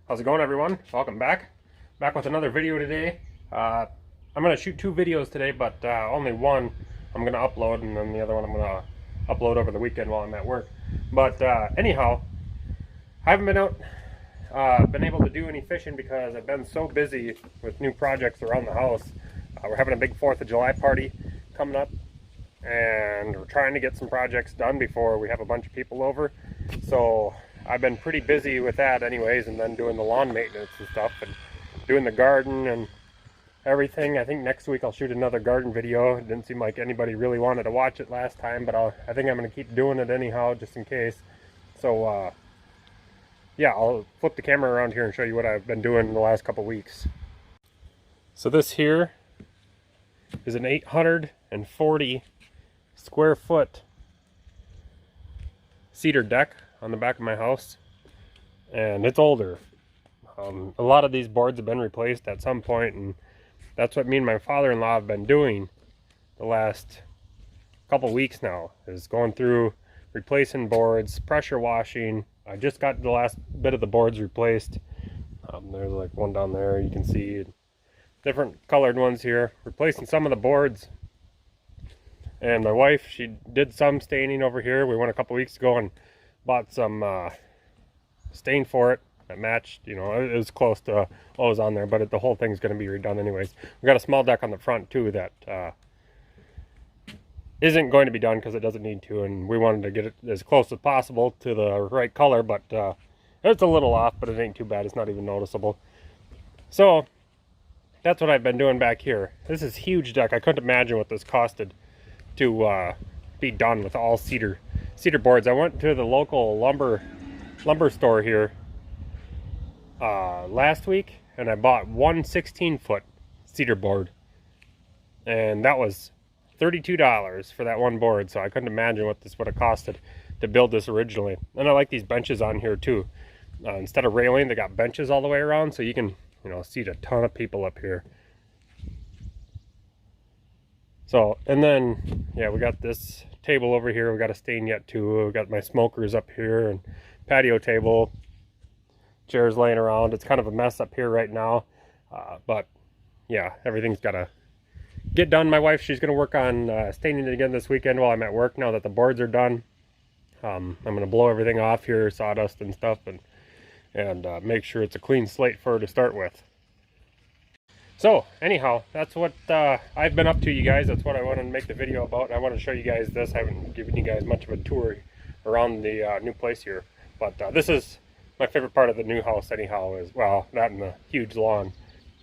How's it going, everyone? Welcome back. Back with another video today. I'm going to shoot two videos today, but only one I'm going to upload, and then the other one I'm going to upload over the weekend while I'm at work. But anyhow, I haven't been out, been able to do any fishing because I've been so busy with new projects around the house. We're having a big 4th of July party coming up, and we're trying to get some projects done before we have a bunch of people over. So I've been pretty busy with that anyways, and then doing the lawn maintenance and stuff, and doing the garden and everything. I think next week I'll shoot another garden video. It didn't seem like anybody really wanted to watch it last time, but I think I'm going to keep doing it anyhow, just in case. So yeah, I'll flip the camera around here and show you what I've been doing in the last couple weeks. So this here is an 840 square foot cedar deck on the back of my house, and it's older. A lot of these boards have been replaced at some point, and that's what me and my father-in-law have been doing the last couple weeks now, is going through replacing boards, pressure washing. I just got the last bit of the boards replaced. There's like one down there, you can see different colored ones here, replacing some of the boards. And my wife, she did some staining over here. We went a couple weeks ago and bought some stain for it that matched, you know, it was close to what was on there, but the whole thing's going to be redone anyways. We got a small deck on the front too that isn't going to be done because it doesn't need to, and we wanted to get it as close as possible to the right color, but it's a little off, but it ain't too bad. It's not even noticeable. So that's what I've been doing back here. This is a huge deck. I couldn't imagine what this costed to be done with all cedar boards. I went to the local lumber store here last week, and I bought one 16-foot cedar board, and that was $32 for that one board. So I couldn't imagine what this would have costed to build this originally. And I like these benches on here too. Instead of railing, they got benches all the way around, so you can, you know, seat a ton of people up here. So, and then, yeah, we got this table over here. We got a stain yet too. We got my smokers up here and patio table, chairs laying around. It's kind of a mess up here right now, but yeah, everything's got to get done. My wife, she's going to work on staining it again this weekend while I'm at work now that the boards are done. I'm going to blow everything off here, sawdust and stuff, and make sure it's a clean slate for her to start with. So anyhow, that's what I've been up to, you guys. That's what I wanted to make the video about. I want to show you guys this. I haven't given you guys much of a tour around the new place here, but this is my favorite part of the new house anyhow, is, well, that and the huge lawn,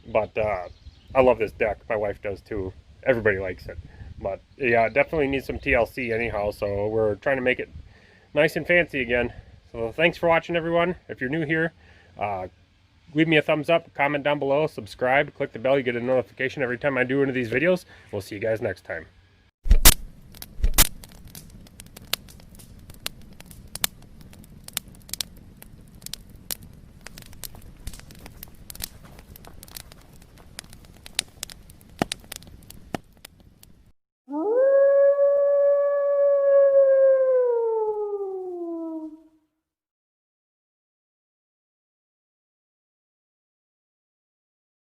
but I love this deck. My wife does too. Everybody likes it, but yeah, it definitely needs some TLC anyhow, so we're trying to make it nice and fancy again. So thanks for watching, everyone. If you're new here, leave me a thumbs up, comment down below, subscribe, click the bell, you get a notification every time I do one of these videos. We'll see you guys next time.